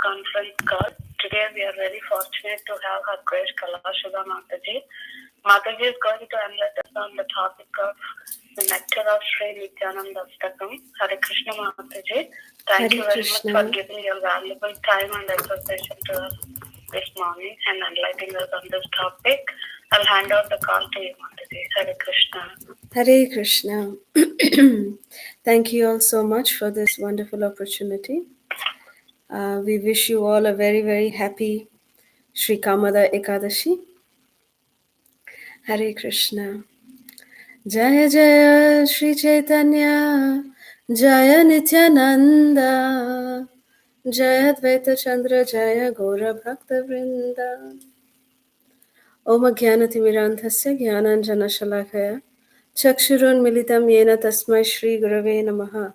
conference call. Today we are very fortunate to have her grace Kalashuga Mataji. Mataji is going to enlighten us on the topic of the nectar of Sri Nityananda Ashtakam. Hare Krishna Mataji. Thank you very much for giving your valuable time and association to us this morning and enlightening us on this topic. I'll hand over the call to you, Mataji. Hare Krishna. Hare Krishna. Thank you all so much for this wonderful opportunity. We wish you all a very, very happy Sri Kamada Ekadashi. Hare Krishna. Jaya Jaya Sri Chaitanya, Jaya Nityananda, Jaya Advaita Chandra, Jaya Gaura Bhakta Vrinda. Om Jnanatimirandhasya Jnananjana Shalakaya Chakshurunmilitam Yena Tasmai Shri Gurave Namaha.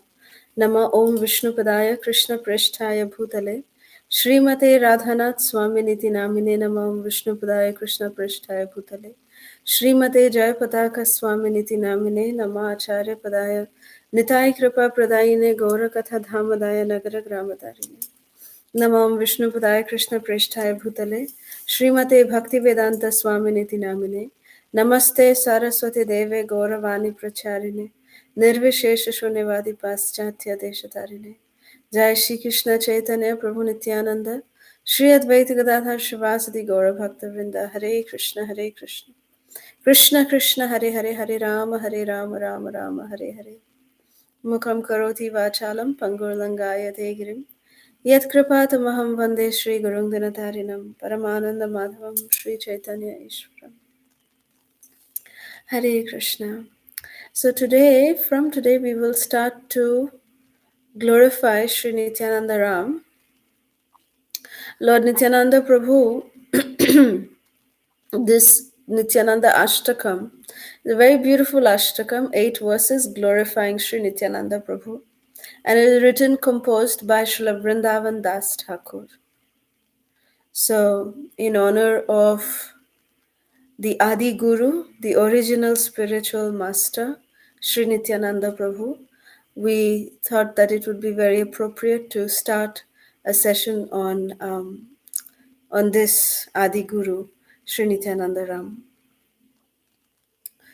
Nama Om Vishnupadaya Krishna Prishtaya Bhutale Srimate Radhanath Swaminiti Namine Nama Om Vishnupadaya Krishna Prishtaya Bhutale Srimate Jayapataka Swaminiti Namine Nama Acharya Padaya Nitai Kripa Pradayine Gaura Katha Dhamadaya Nagara Gramatarine Namam Vishnupadaya Krishna Prishtaya Bhutale Srimate Bhaktivedanta Swaminiti Namine Namaste Saraswati Deve Gauravani Pracharine Nirvishesha Shunyavadi Paschatya Deshatarine Jai Shri Krishna Chaitanya Prabhu Nityananda Shri Advaita Gadadhar Shivasadi Gaura Bhakta Vrinda Hare Krishna Hare Krishna Krishna Krishna Hare Hare Hare Rama Rama Rama Hare Hare Mukham Karoti Vachalam Pangurlangaya Tegirim Yat Kripatamaham Vande Shri Gurung Dinatarinam Paramananda Madhavam Shri Chaitanya Ishwaram. Hare Krishna. So from today we will start to glorify Shri Nityananda Ram. Lord Nityananda Prabhu, this Nityananda Ashtakam, is a very beautiful Ashtakam, 8 verses glorifying Shri Nityananda Prabhu. And it is written, composed by Srila Vrindavan Das Thakur. So, in honor of the Adi Guru, the original spiritual master, Sri Nityananda Prabhu, we thought that it would be very appropriate to start a session on this Adi Guru, Sri Nityananda Ram.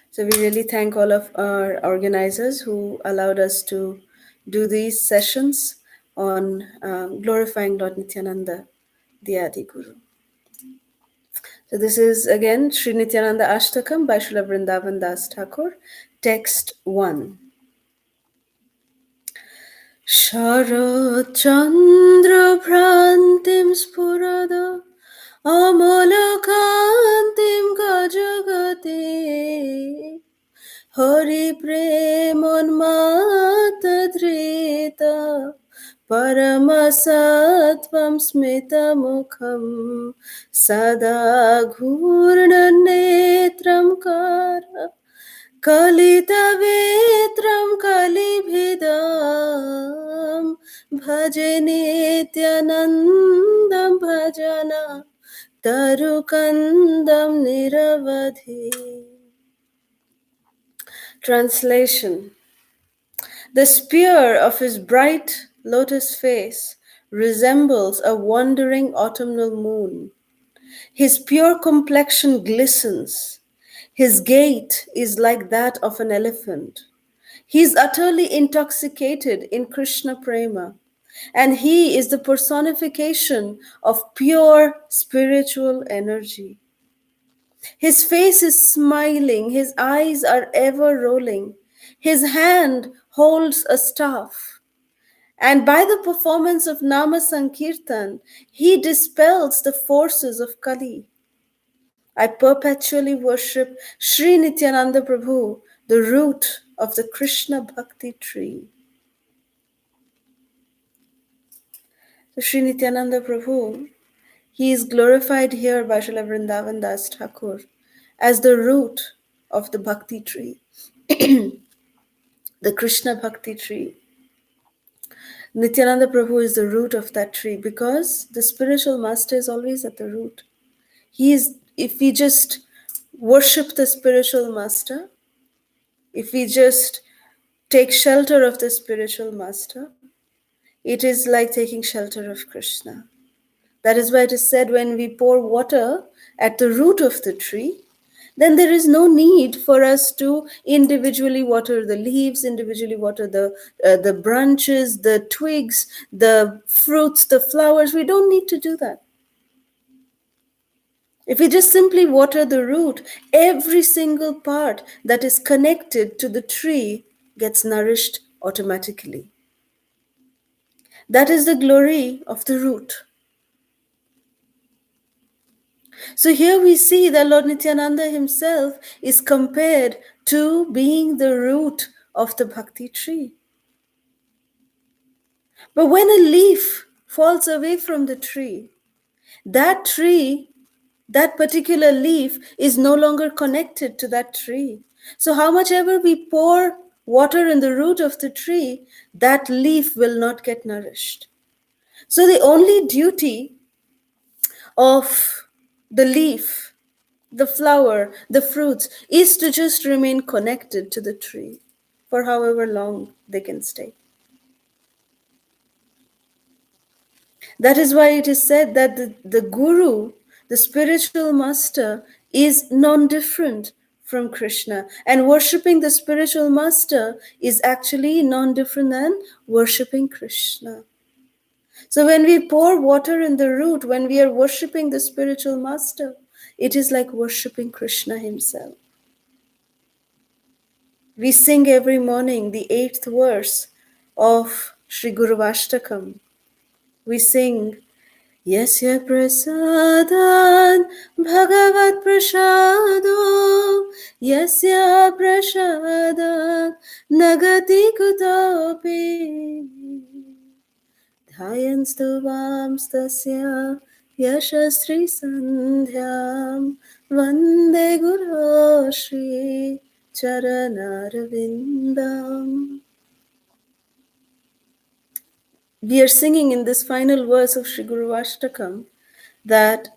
So we really thank all of our organizers who allowed us to do these sessions on glorifying Lord Nityananda, the Adi Guru. So this is again Sri Nityananda Ashtakam by Srila Vrindavan Das Thakur, text 1. Sharad Chandra Prantim Spurada Amalakantim Gajagate Hari Premonmata Drita Paramasatvam Smita Mukham Sada Ghurna Netram Kara Kalita Vetram Kalibhidam Bhaje Nityanandam Bhajana Tarukandam Niravadhi. Translation. The spear of his bright lotus face resembles a wandering autumnal moon. His pure complexion glistens. His gait is like that of an elephant. He is utterly intoxicated in Krishna Prema, and he is the personification of pure spiritual energy. His face is smiling, his eyes are ever rolling, his hand holds a staff. And by the performance of Nama Sankirtan, he dispels the forces of Kali. I perpetually worship Sri Nityananda Prabhu, the root of the Krishna Bhakti tree. So Sri Nityananda Prabhu, he is glorified here by Srila Vrindavan Das Thakur as the root of the Bhakti tree, the Krishna Bhakti tree. Nityananda Prabhu is the root of that tree because the spiritual master is always at the root. If we just worship the spiritual master, if we just take shelter of the spiritual master, it is like taking shelter of Krishna. That is why it is said, when we pour water at the root of the tree, then there is no need for us to individually water the leaves, individually water the branches, the twigs, the fruits, the flowers. We don't need to do that. If we just simply water the root, every single part that is connected to the tree gets nourished automatically. That is the glory of the root. So here we see that Lord Nityananda himself is compared to being the root of the bhakti tree. But when a leaf falls away from the tree, that particular leaf is no longer connected to that tree. So how much ever we pour water in the root of the tree, that leaf will not get nourished. So the only duty of the leaf, the flower, the fruits, is to just remain connected to the tree for however long they can stay. That is why it is said that the guru, the spiritual master, is non-different from Krishna. And worshipping the spiritual master is actually non-different than worshipping Krishna. So when we pour water in the root, when we are worshipping the spiritual master, it is like worshipping Krishna himself. We sing every morning the 8th verse of Sri Guru Ashtakam. We sing, Yasya prasadan bhagavat prasado, Yasya prasadan nagati kutopi, Dhayan stuvam stasya yashasri sandhyam, Vande Guru Shri Charanarvindam. We are singing in this final verse of Sri Guru Ashtakam that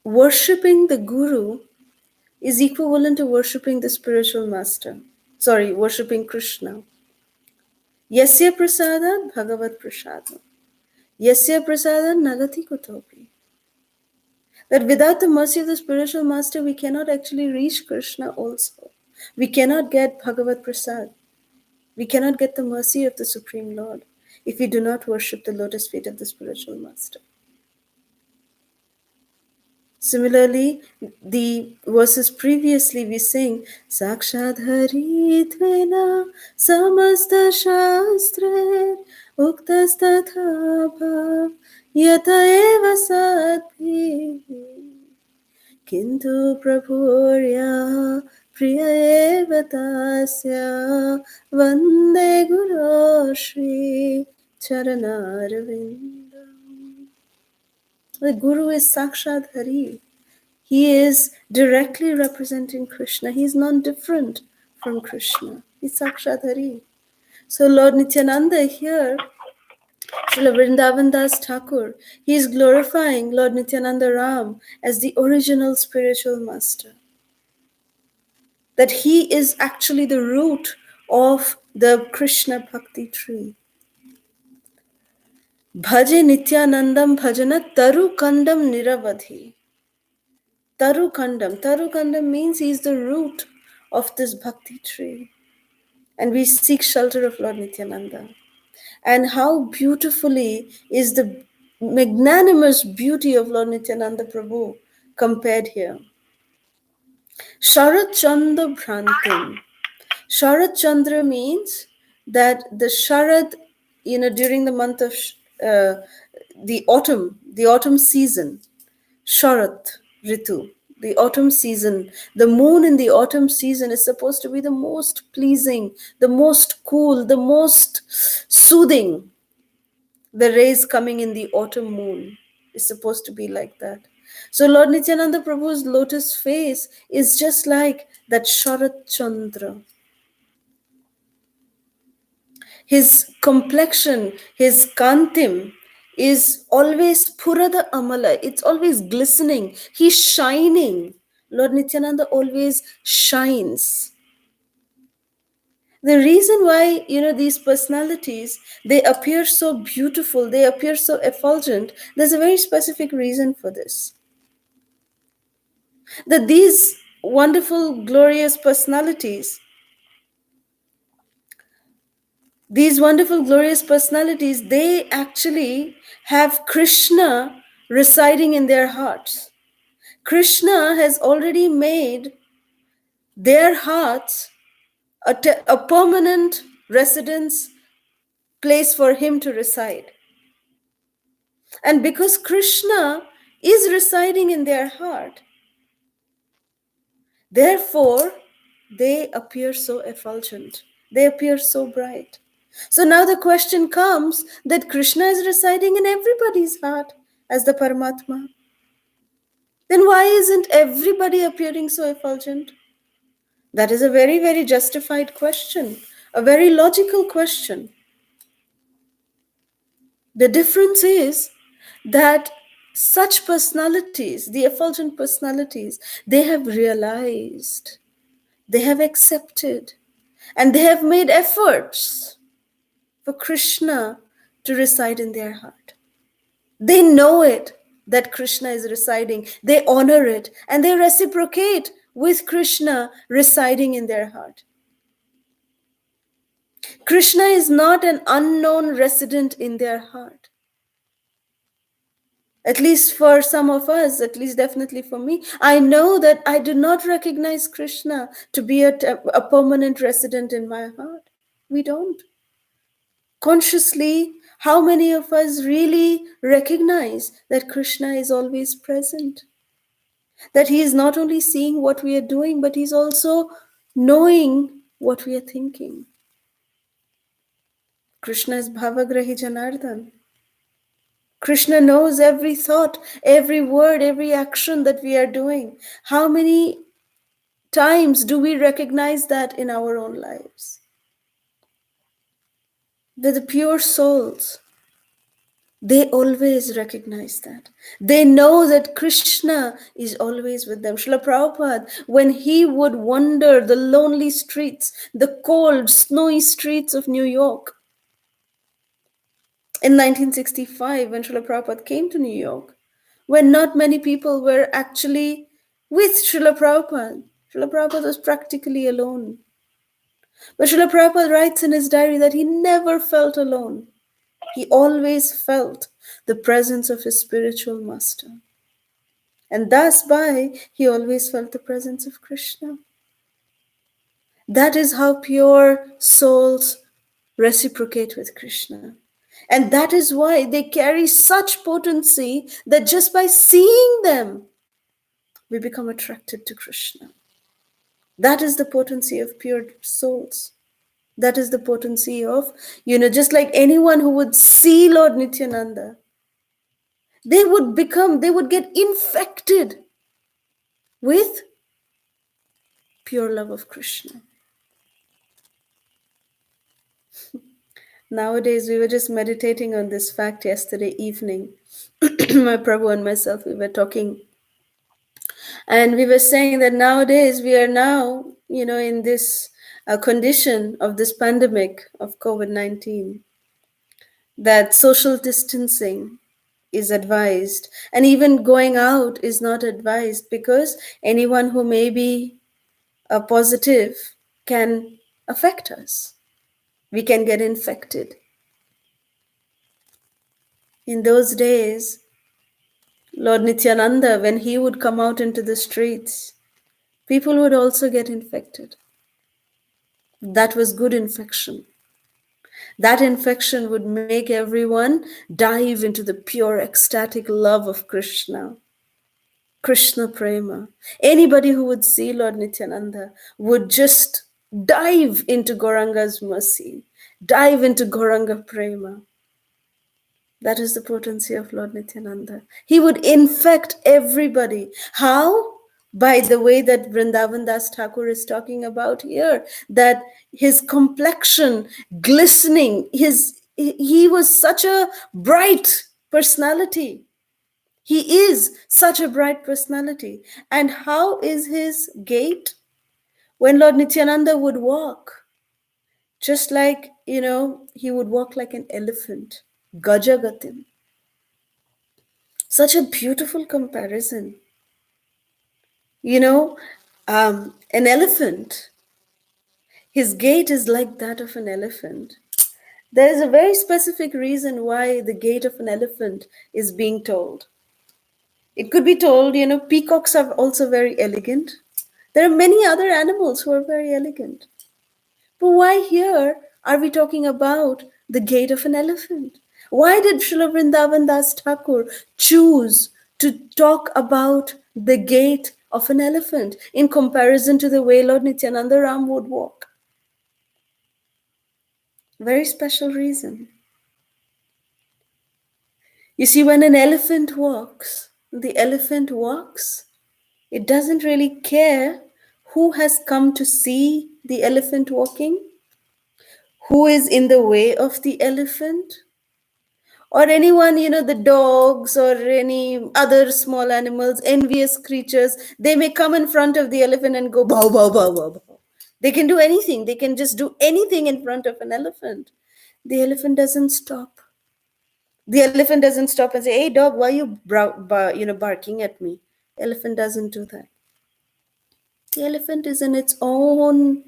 worshipping the Guru is equivalent to worshipping the spiritual master. Worshipping Krishna. Yasya prasada bhagavat prasada. Yasya prasada nagati kutopi. That without the mercy of the spiritual master, we cannot actually reach Krishna also. We cannot get Bhagavat Prasad. We cannot get the mercy of the Supreme Lord if we do not worship the lotus feet of the spiritual master. Similarly, the verses previously we sing, Sakshad Haritvena Samasta Shastre Uktastatha Bhav Yata Eva Sadhi Kintu Prabhurya Priya Eva Tasya Vande Guru Shri Charanarvindam. The Guru is Sakshat Hari. He is directly representing Krishna. He is non-different from Krishna. He is Sakshat Hari. So Lord Nityananda here, Srila Vrindavan Das Thakur, he is glorifying Lord Nityananda Ram as the original spiritual master. That he is actually the root of the Krishna Bhakti tree. Bhaje Nityanandam bhajana taru kandam niravadhi. Taru Kandam means he is the root of this bhakti tree. And we seek shelter of Lord Nityananda. And how beautifully is the magnanimous beauty of Lord Nityananda Prabhu compared here. Sharat Chandra Bhrantim. Sharat Chandra means that the Sharad, during the month of the autumn season, Sharat Ritu, the autumn season, the moon in the autumn season is supposed to be the most pleasing, the most cool, the most soothing. The rays coming in the autumn moon is supposed to be like that. So Lord Nityananda Prabhu's lotus face is just like that Sharat Chandra. His complexion, his kantim, is always purada amala. It's always glistening. He's shining. Lord Nityananda always shines. The reason why, these personalities, they appear so beautiful, they appear so effulgent, there's a very specific reason for this. That these wonderful, glorious personalities, they actually have Krishna residing in their hearts. Krishna has already made their hearts a permanent residence place for him to reside. And because Krishna is residing in their heart, therefore they appear so effulgent, they appear so bright. So now the question comes that Krishna is residing in everybody's heart as the Paramatma. Then why isn't everybody appearing so effulgent? That is a very, very justified question, a very logical question. The difference is that such personalities, the effulgent personalities, they have realized, they have accepted, and they have made efforts for Krishna to reside in their heart. They know it, that Krishna is residing, they honor it, and they reciprocate with Krishna residing in their heart. Krishna is not an unknown resident in their heart. At least for some of us, at least definitely for me, I know that I do not recognize Krishna to be a permanent resident in my heart. We don't. Consciously, how many of us really recognize that Krishna is always present? That he is not only seeing what we are doing, but he's also knowing what we are thinking. Krishna is Bhavagrahi Janardhan. Krishna knows every thought, every word, every action that we are doing. How many times do we recognize that in our own lives? The pure souls, they always recognize that. They know that Krishna is always with them. Srila Prabhupada, when he would wander the lonely streets, the cold, snowy streets of New York, in 1965, when Srila Prabhupada came to New York, when not many people were actually with Srila Prabhupada. Srila Prabhupada was practically alone. But Srila Prabhupada writes in his diary that he never felt alone. He always felt the presence of his spiritual master. And thus by, he always felt the presence of Krishna. That is how pure souls reciprocate with Krishna. And that is why they carry such potency that just by seeing them, we become attracted to Krishna. That is the potency of pure souls. That is the potency of, just like anyone who would see Lord Nityananda, they would get infected with pure love of Krishna. Nowadays, we were just meditating on this fact yesterday evening. My Prabhu and myself, we were talking. And we were saying that nowadays, we are now, in this condition of this pandemic of COVID-19, that social distancing is advised. And even going out is not advised because anyone who may be positive can affect us. We can get infected. In those days, Lord Nityananda, when he would come out into the streets, people would also get infected. That was good infection. That infection would make everyone dive into the pure ecstatic love of Krishna. Krishna Prema. Anybody who would see Lord Nityananda would just dive into Gauranga's mercy, dive into Gauranga Prema. That is the potency of Lord Nityananda. He would infect everybody. How? By the way that Vrindavan Das Thakur is talking about here, that his complexion glistening, he was such a bright personality. He is such a bright personality. And how is his gait? When Lord Nityananda would walk, Just like, he would walk like an elephant. Gajagatim. Such a beautiful comparison. You know, an elephant, his gait is like that of an elephant. There is a very specific reason why the gait of an elephant is being told. It could be told, peacocks are also very elegant. There are many other animals who are very elegant. But why here are we talking about the gait of an elephant? Why did Srila Vrindavan Das Thakur choose to talk about the gait of an elephant in comparison to the way Lord Nityananda Ram would walk? Very special reason. You see, when an elephant walks, it doesn't really care who has come to see the elephant walking, who is in the way of the elephant, or anyone, the dogs or any other small animals, envious creatures. They may come in front of the elephant and go bow, bow, bow, bow, bow. They can do anything. They can just do anything in front of an elephant. The elephant doesn't stop. The elephant doesn't stop and say, "Hey, dog, why are you, barking at me?" Elephant doesn't do that. The elephant is in its own,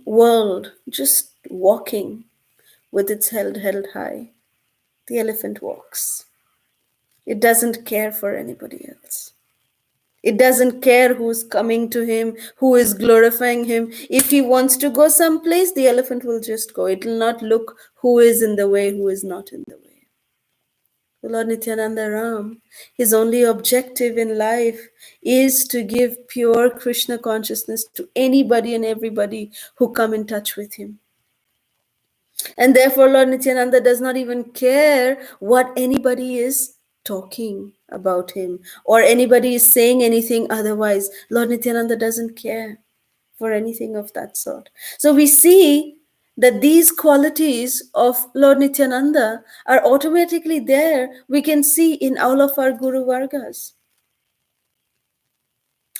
world, just walking with its head held high. The elephant walks. It doesn't care for anybody else. It doesn't care who's coming to him, who is glorifying him. If he wants to go someplace, the elephant will just go. It will not look who is in the way, who is not in the way. The Lord Nityananda Ram, his only objective in life is to give pure Krishna consciousness to anybody and everybody who come in touch with him. And therefore, Lord Nityananda does not even care what anybody is talking about him or anybody is saying anything otherwise. Lord Nityananda doesn't care for anything of that sort. So we see that these qualities of Lord Nityananda are automatically there. We can see in all of our Guru Vargas.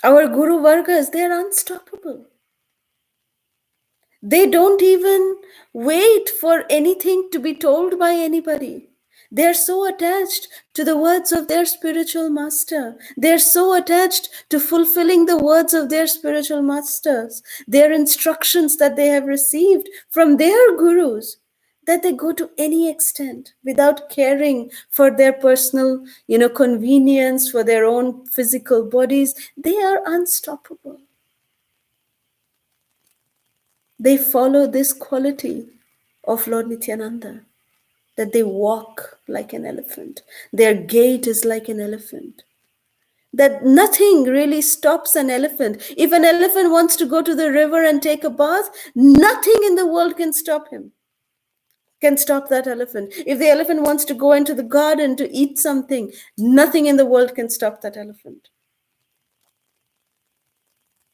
Our Guru Vargas, they are unstoppable. They don't even wait for anything to be told by anybody. They're so attached to the words of their spiritual master. They're so attached to fulfilling the words of their spiritual masters, their instructions that they have received from their gurus, that they go to any extent without caring for their personal, convenience, for their own physical bodies. They are unstoppable. They follow this quality of Lord Nityananda, that they walk like an elephant. Their gait is like an elephant. That nothing really stops an elephant. If an elephant wants to go to the river and take a bath, nothing in the world can stop him, can stop that elephant. If the elephant wants to go into the garden to eat something, nothing in the world can stop that elephant.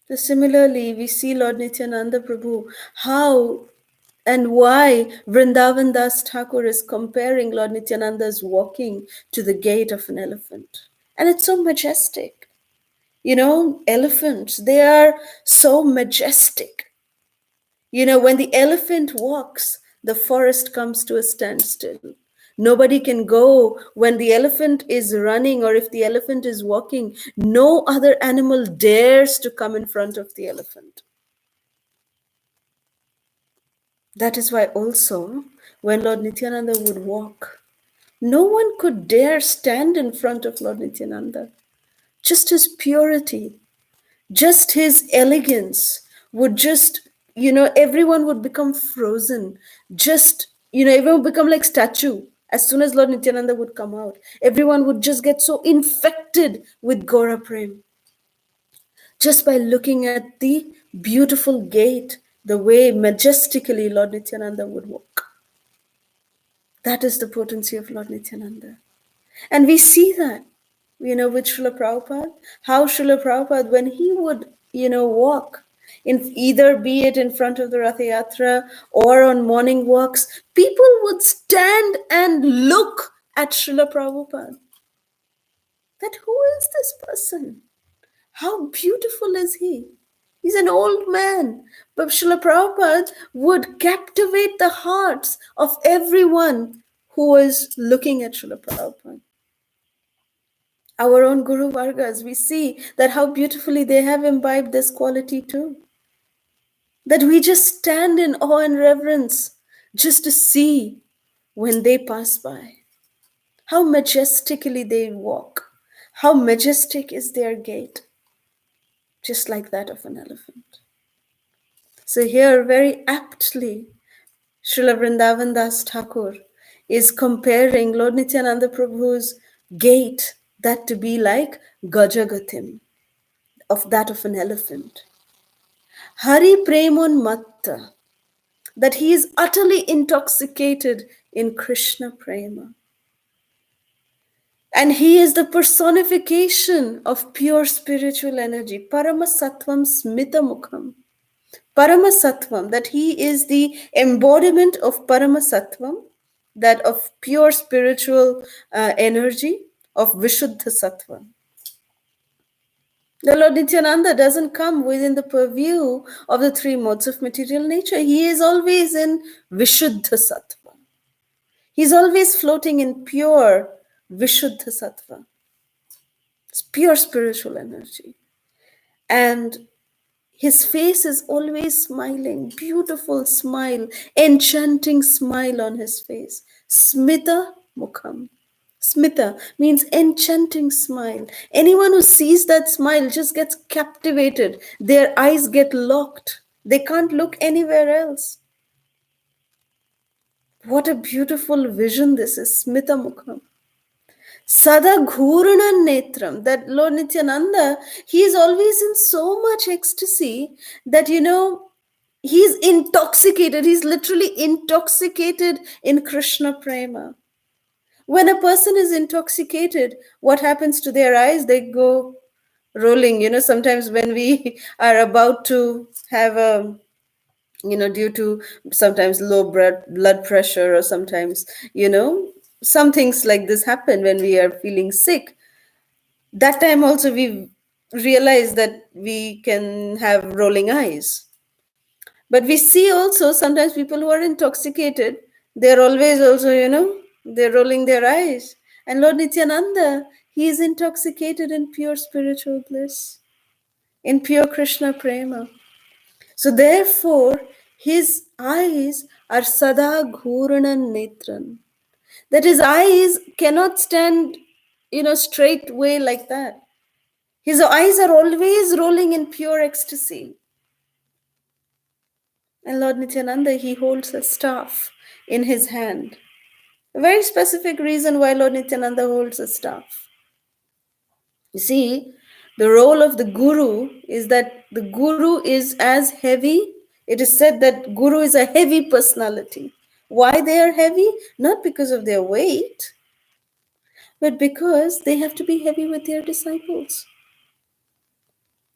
So similarly, we see Lord Nityananda Prabhu, how and why Vrindavan Das Thakur is comparing Lord Nityananda's walking to the gait of an elephant. And it's so majestic. Elephants, they are so majestic. When the elephant walks, the forest comes to a standstill. Nobody can go when the elephant is running, or if the elephant is walking, no other animal dares to come in front of the elephant. That is why also, when Lord Nityananda would walk, no one could dare stand in front of Lord Nityananda. Just his purity, just his elegance would just, everyone would become frozen. Just, everyone would become like statue. As soon as Lord Nityananda would come out, everyone would just get so infected with Gora Prem. Just by looking at the beautiful gait, the way majestically Lord Nityananda would walk. That is the potency of Lord Nityananda. And we see that, with Srila Prabhupada, how Srila Prabhupada, when he would, walk, in either be it in front of the Ratha Yatra or on morning walks, people would stand and look at Srila Prabhupada. That who is this person? How beautiful is he? He's an old man. But Srila Prabhupada would captivate the hearts of everyone who was looking at Srila Prabhupada. Our own Guru Vargas, we see that how beautifully they have imbibed this quality too. That we just stand in awe and reverence just to see when they pass by. How majestically they walk. How majestic is their gait, just like that of an elephant. So here, very aptly, Srila Vrindavan Das Thakur is comparing Lord Nityananda Prabhu's gait, that to be like Gajagatim, of that of an elephant. Hari Premun Matta, that he is utterly intoxicated in Krishna Prema. And he is the personification of pure spiritual energy. Paramasatvam Smita Mukham. Paramasatvam, that he is the embodiment of Paramasatvam, that of pure spiritual energy, of Vishuddha Sattva. The Lord Nityananda doesn't come within the purview of the three modes of material nature. He is always in Vishuddha Sattva. He's always floating in pure Vishuddha Sattva. It's pure spiritual energy. And his face is always smiling, beautiful smile, enchanting smile on his face. Smita Mukham. Smita means enchanting smile. Anyone who sees that smile just gets captivated. Their eyes get locked. They can't look anywhere else. What a beautiful vision this is, Smita Mukham. Sada Ghurana Netram, that Lord Nityananda, he is always in so much ecstasy that, he's intoxicated. He's literally intoxicated in Krishna Prema. When a person is intoxicated, what happens to their eyes? They go rolling. Sometimes when we are about to have due to sometimes low blood pressure, or sometimes, some things like this happen when we are feeling sick. That time also we realize that we can have rolling eyes. But we see also sometimes people who are intoxicated, they're always also, they're rolling their eyes. And Lord Nityananda, he is intoxicated in pure spiritual bliss, in pure Krishna prema. So therefore, his eyes are sada ghuranan netran. That his eyes cannot stand, straight way like that. His eyes are always rolling in pure ecstasy. And Lord Nityananda, he holds a staff in his hand. A very specific reason why Lord Nityananda holds a staff. You see, the role of the Guru is that the Guru is as heavy. It is said that Guru is a heavy personality. Why they are heavy? Not because of their weight, but because they have to be heavy with their disciples.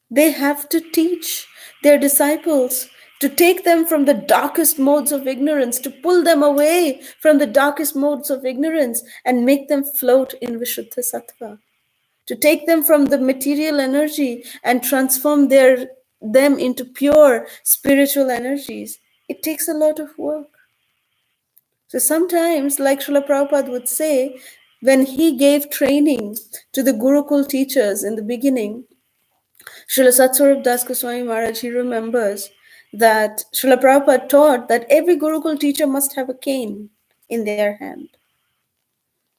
They have to teach their disciples, to take them from the darkest modes of ignorance, to pull them away from the darkest modes of ignorance and make them float in Vishuddha Sattva, to take them from the material energy and transform them into pure spiritual energies. It takes a lot of work. So sometimes, like Srila Prabhupada would say, when he gave training to the Gurukul teachers in the beginning, Srila Satswarup Das Goswami Maharaj, he remembers that Srila Prabhupada taught that every Gurukul teacher must have a cane in their hand.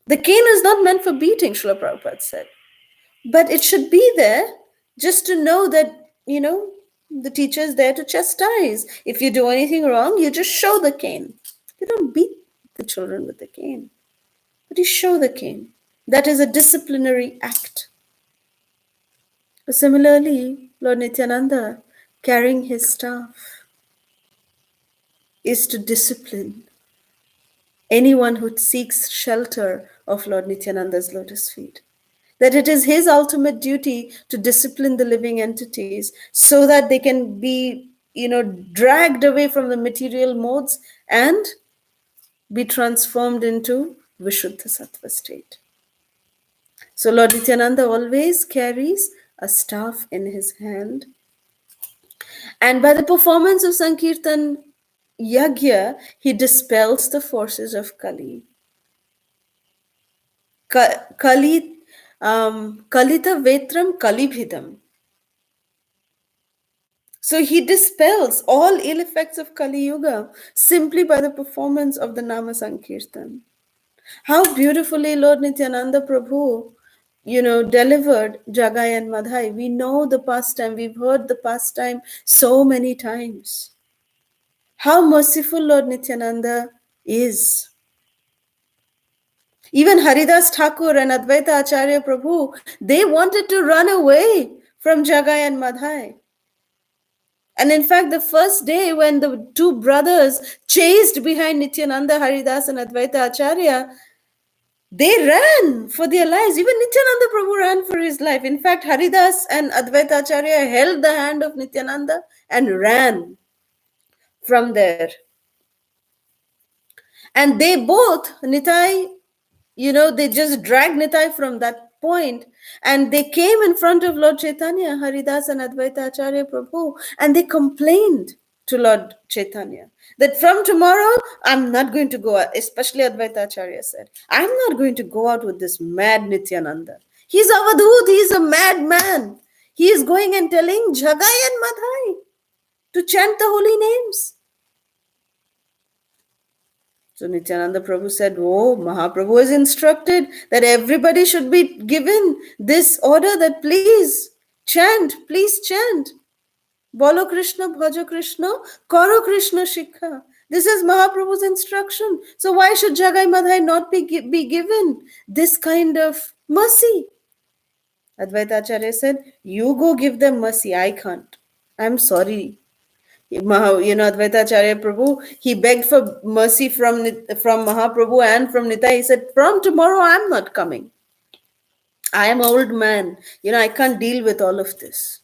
The cane is not meant for beating, Srila Prabhupada said, but it should be there just to know that, the teacher is there to chastise. If you do anything wrong, you just show the cane. You don't beat the children with the cane, but you show the cane. That is a disciplinary act. Similarly, Lord Nityananda, carrying his staff, is to discipline anyone who seeks shelter of Lord Nityananda's lotus feet. That it is his ultimate duty to discipline the living entities so that they can be, dragged away from the material modes and be transformed into Vishuddha Sattva state. So Lord Nityananda always carries a staff in his hand. And by the performance of Sankirtan Yagya, he dispels the forces of Kali. Kali, Kalita Vetram Kalibhidam. So he dispels all ill effects of Kali Yuga simply by the performance of the Nama Sankirtan. How beautifully Lord Nityananda Prabhu, delivered Jagai and Madhai. We know the pastime, we've heard the pastime so many times. How merciful Lord Nityananda is. Even Haridas Thakur and Advaita Acharya Prabhu, they wanted to run away from Jagai and Madhai. And in fact, the first day when the two brothers chased behind Nityananda, Haridas, and Advaita Acharya, they ran for their lives. Even Nityananda Prabhu ran for his life. In fact, Haridas and Advaita Acharya held the hand of Nityananda and ran from there. And they both, Nitai, they just dragged Nitai from that point, and they came in front of Lord Chaitanya, Haridas and Advaita Acharya Prabhu, and they complained to Lord Chaitanya that from tomorrow I'm not going to go out. Especially Advaita Acharya said, I'm not going to go out with this mad Nityananda. He's Avadhut, he's a madman. He is going and telling Jagai and Madhai to chant the holy names. So Nityananda Prabhu said, oh, Mahaprabhu has instructed that everybody should be given this order that please chant. Bolo Krishna, Bhaja Krishna, Karo Krishna Shikha. This is Mahaprabhu's instruction. So why should Jagai Madhai not be given this kind of mercy? Advaita Acharya said, you go give them mercy, I can't. I'm sorry. Advaita Acharya Prabhu, he begged for mercy from Mahaprabhu and from Nitai. He said, from tomorrow I'm not coming. I am an old man. I can't deal with all of this.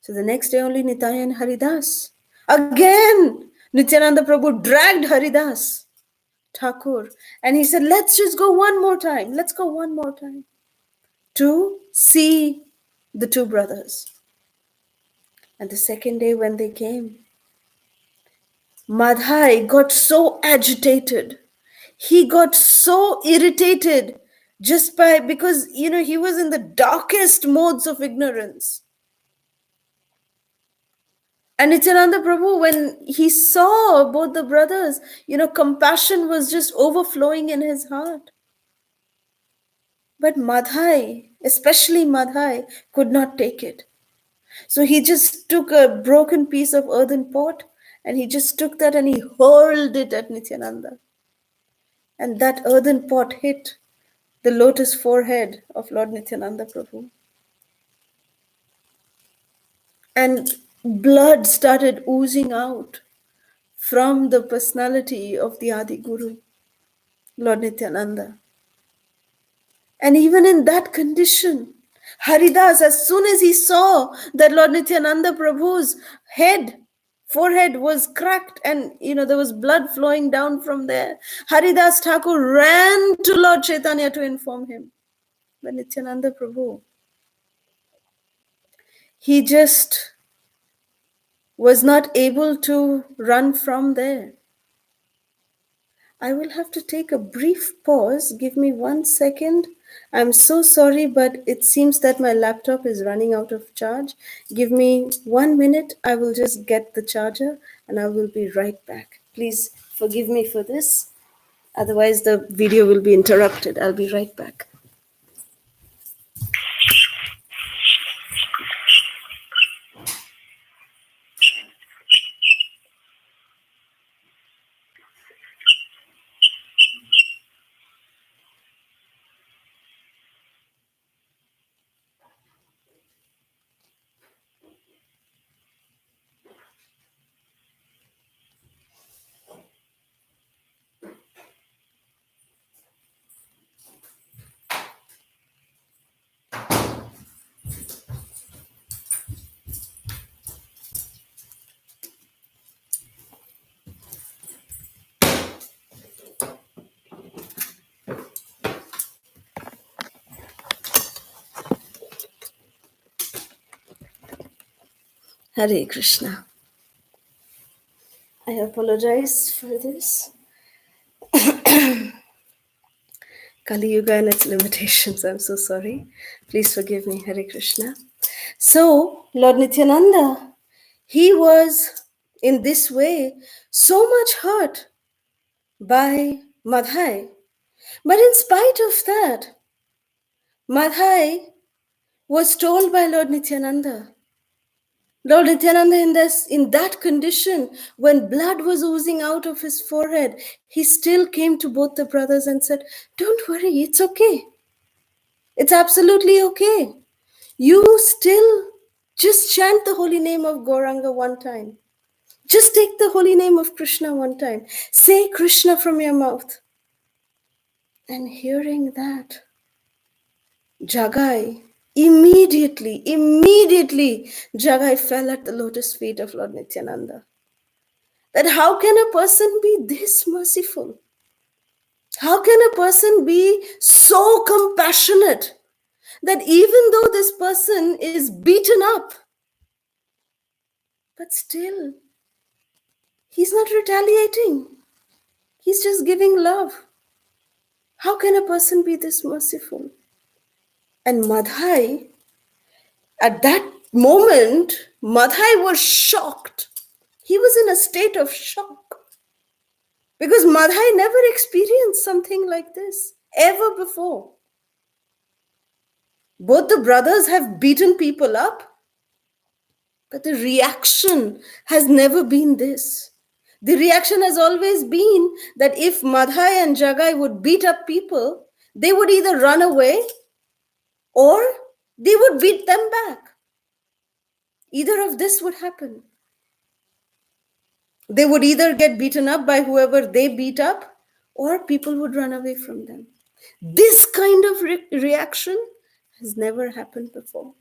So the next day only Nitai and Haridas. Again, Nityananda Prabhu dragged Haridas Thakur. And he said, let's just go one more time. Let's go one more time to see the two brothers. And the second day when they came, Madhai got so agitated. He got so irritated because he was in the darkest modes of ignorance. And Nityananda Prabhu, when he saw both the brothers, compassion was just overflowing in his heart. But Madhai, especially Madhai, could not take it. So he just took a broken piece of earthen pot and he just took that and he hurled it at Nityananda. And that earthen pot hit the lotus forehead of Lord Nityananda Prabhu. And blood started oozing out from the personality of the Adi Guru, Lord Nityananda. And even in that condition, Haridas, as soon as he saw that Lord Nityananda Prabhu's forehead was cracked and there was blood flowing down from there, Haridas Thakur ran to Lord Chaitanya to inform him. But Nityananda Prabhu, he just was not able to run from there. I will have to take a brief pause. Give me 1 second. I'm so sorry, but it seems that my laptop is running out of charge. Give me 1 minute. I will just get the charger and I will be right back. Please forgive me for this. Otherwise, the video will be interrupted. I'll be right back. Hare Krishna. I apologize for this. Kali Yuga and its limitations. I'm so sorry. Please forgive me. Hare Krishna. So, Lord Nityananda, he was in this way so much hurt by Madhai. But in spite of that, Madhai was told by Lord Nityananda, Lord Nityananda, in that condition, when blood was oozing out of his forehead, he still came to both the brothers and said, "Don't worry, it's okay. It's absolutely okay. You still just chant the holy name of Gauranga one time. Just take the holy name of Krishna one time. Say Krishna from your mouth." And hearing that, Jagai, immediately, Jagai fell at the lotus feet of Lord Nityananda. That how can a person be this merciful? How can a person be so compassionate that even though this person is beaten up, but still he's not retaliating? He's just giving love. How can a person be this merciful? And Madhai, at that moment, Madhai was shocked. He was in a state of shock because Madhai never experienced something like this ever before. Both the brothers have beaten people up, but the reaction has never been this. The reaction has always been that if Madhai and Jagai would beat up people, they would either run away or they would beat them back. Either of this would happen. They would either get beaten up by whoever they beat up, or people would run away from them. This kind of reaction has never happened before.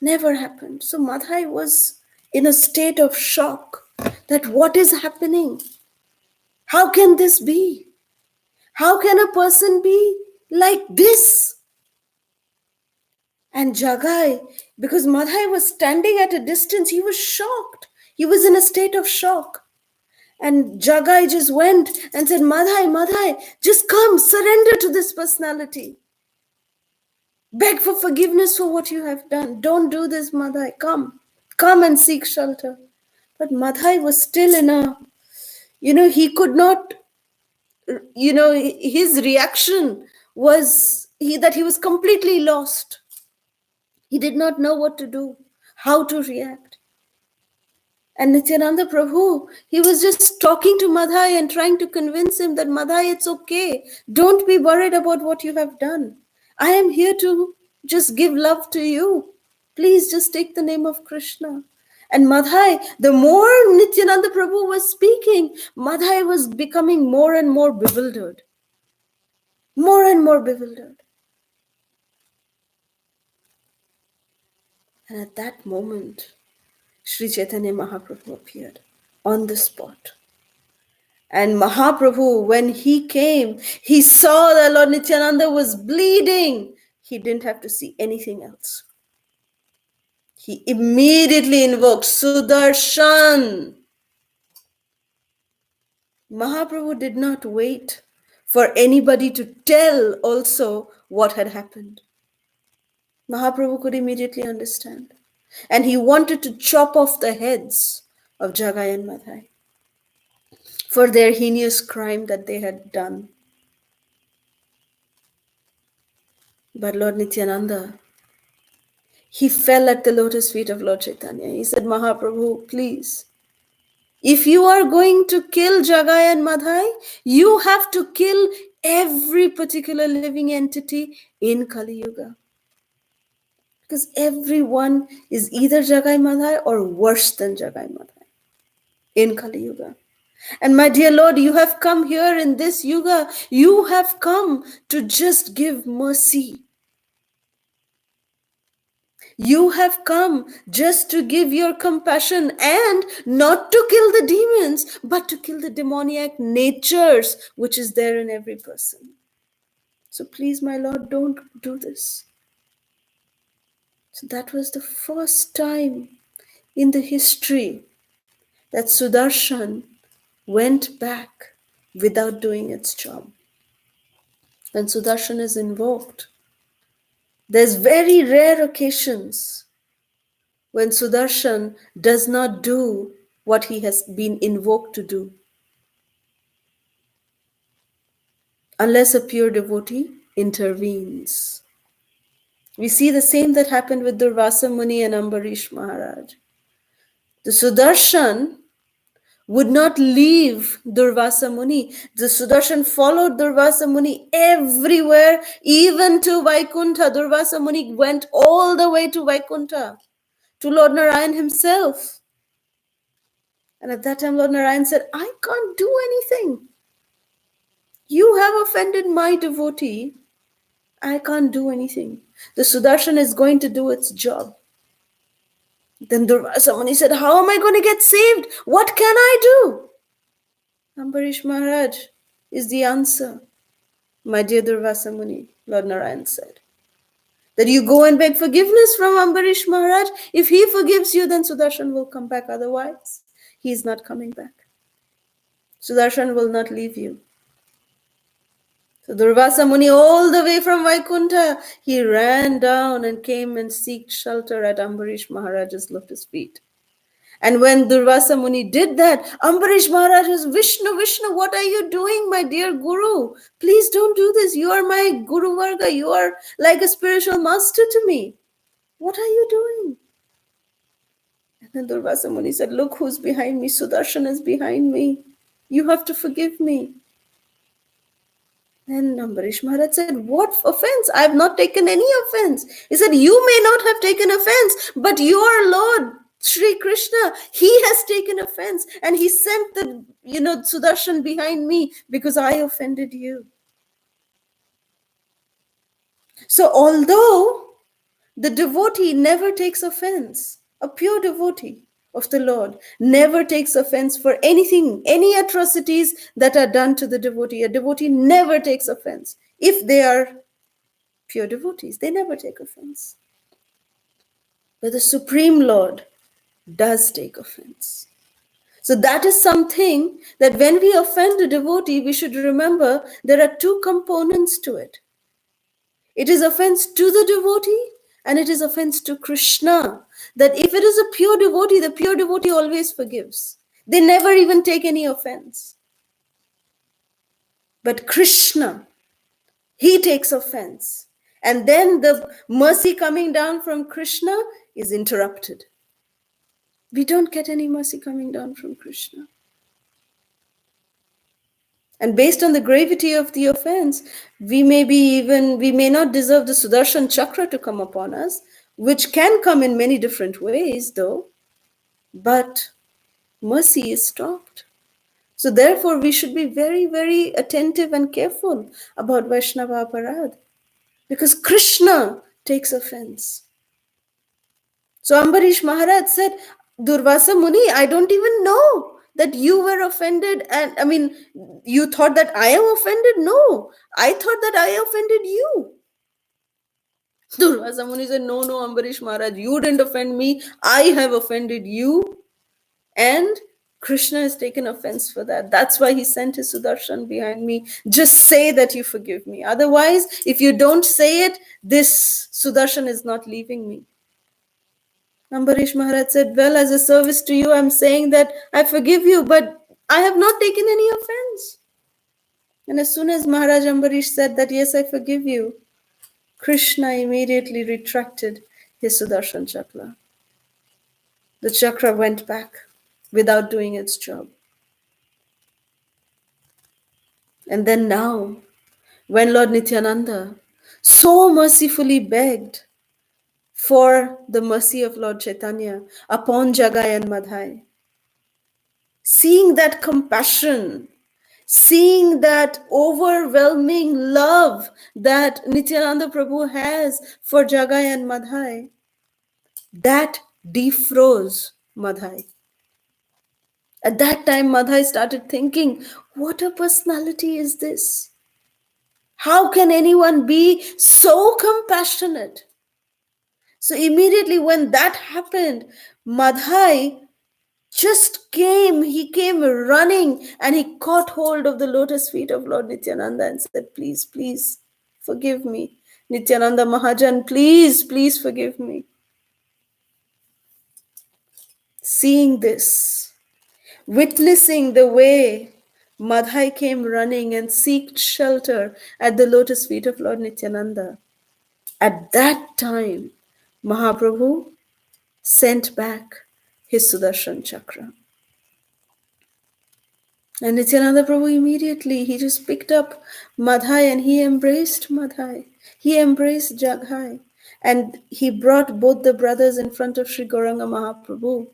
Never happened. So Madhai was in a state of shock that what is happening? How can this be? How can a person be like this? And Jagai, because Madhai was standing at a distance, he was shocked. He was in a state of shock. And Jagai just went and said, Madhai, just come, surrender to this personality. Beg for forgiveness for what you have done. Don't do this, Madhai. Come and seek shelter. But Madhai was still in a, he could not, his reaction was that he was completely lost. He did not know what to do, how to react. And Nityananda Prabhu, he was just talking to Madhai and trying to convince him that, Madhai, it's okay. Don't be worried about what you have done. I am here to just give love to you. Please just take the name of Krishna. And Madhai, the more Nityananda Prabhu was speaking, Madhai was becoming more and more bewildered. More and more bewildered. And at that moment, Sri Chaitanya Mahaprabhu appeared on the spot. And Mahaprabhu, when he came, he saw that Lord Nityananda was bleeding. He didn't have to see anything else. He immediately invoked Sudarshan. Mahaprabhu did not wait for anybody to tell also what had happened. Mahaprabhu could immediately understand. And he wanted to chop off the heads of Jagai and Madhai for their heinous crime that they had done. But Lord Nityananda, he fell at the lotus feet of Lord Chaitanya. He said, Mahaprabhu, please, if you are going to kill Jagai and Madhai, you have to kill every particular living entity in Kali Yuga. Because everyone is either Jagai Madhai or worse than Jagai Madhai in Kali Yuga. And my dear Lord, you have come here in this Yuga. You have come to just give mercy. You have come just to give your compassion and not to kill the demons, but to kill the demoniac natures which is there in every person. So please, my Lord, don't do this. So that was the first time in the history that Sudarshan went back without doing its job. When Sudarshan is invoked, there's very rare occasions when Sudarshan does not do what he has been invoked to do, unless a pure devotee intervenes. We see the same that happened with Durvasa Muni and Ambarish Maharaj. The Sudarshan would not leave Durvasa Muni. The Sudarshan followed Durvasa Muni everywhere, even to Vaikuntha. Durvasa Muni went all the way to Vaikuntha, to Lord Narayan himself. And at that time, Lord Narayan said, I can't do anything. You have offended my devotee. I can't do anything. The Sudarshan is going to do its job. Then Durvasa Muni said, how am I going to get saved? What can I do? Ambarish Maharaj is the answer. My dear Durvasa Muni, Lord Narayan said, that you go and beg forgiveness from Ambarish Maharaj. If he forgives you, then Sudarshan will come back. Otherwise, he is not coming back. Sudarshan will not leave you. So Durvasa Muni, all the way from Vaikuntha, he ran down and came and sought shelter at Ambarish Maharaj's lotus feet. And when Durvasa Muni did that, Ambarish Maharaj was, Vishnu, Vishnu, what are you doing, my dear Guru? Please don't do this. You are my Guru Varga. You are like a spiritual master to me. What are you doing? And then Durvasa Muni said, look who's behind me. Sudarshan is behind me. You have to forgive me. And Ambarish Maharaj said, what offense? I have not taken any offense. He said, you may not have taken offense, but your Lord, Sri Krishna, he has taken offense. And he sent the, Sudarshan behind me because I offended you. So although the devotee never takes offense, a pure devotee of the Lord never takes offense for anything, any atrocities that are done to the devotee. A devotee never takes offense. If they are pure devotees, they never take offense. But the Supreme Lord does take offense. So that is something that when we offend a devotee, we should remember there are two components to it. It is offense to the devotee and it is offense to Krishna. That if it is a pure devotee, the pure devotee always forgives. They never even take any offense. But Krishna, he takes offense. And then the mercy coming down from Krishna is interrupted. We don't get any mercy coming down from Krishna. And based on the gravity of the offense, we may not deserve the Sudarshan Chakra to come upon us, which can come in many different ways though, but mercy is stopped. So therefore we should be very, very attentive and careful about Vaishnava Aparad, because Krishna takes offense. So Ambarish Maharaj said, Durvasa Muni, I don't even know that you were offended. And you thought that I am offended? No, I thought that I offended you. Durvasa Muni said, no, Ambarish Maharaj, you didn't offend me. I have offended you. And Krishna has taken offense for that. That's why he sent his Sudarshan behind me. Just say that you forgive me. Otherwise, if you don't say it, this Sudarshan is not leaving me. Ambarish Maharaj said, well, as a service to you, I'm saying that I forgive you, but I have not taken any offense. And as soon as Maharaj Ambarish said that, yes, I forgive you, Krishna immediately retracted his Sudarshan Chakra. The chakra went back without doing its job. And then now, when Lord Nityananda so mercifully begged for the mercy of Lord Chaitanya upon Jagai and Madhai, seeing that compassion, seeing that overwhelming love that Nityananda Prabhu has for Jagai and Madhai, that defroze Madhai. At that time, Madhai started thinking, what a personality is this? How can anyone be so compassionate, So immediately when that happened, Madhai just came, he came running and he caught hold of the lotus feet of Lord Nityananda and said, please, please forgive me. Nityananda Mahajan, please, please forgive me. Seeing this, witnessing the way Madhai came running and sought shelter at the lotus feet of Lord Nityananda, at that time, Mahaprabhu sent back his Sudarshan Chakra. And Nityananda Prabhu immediately, he just picked up Madhai and he embraced Madhai. He embraced Jaghai. And he brought both the brothers in front of Sri Gauranga Mahaprabhu.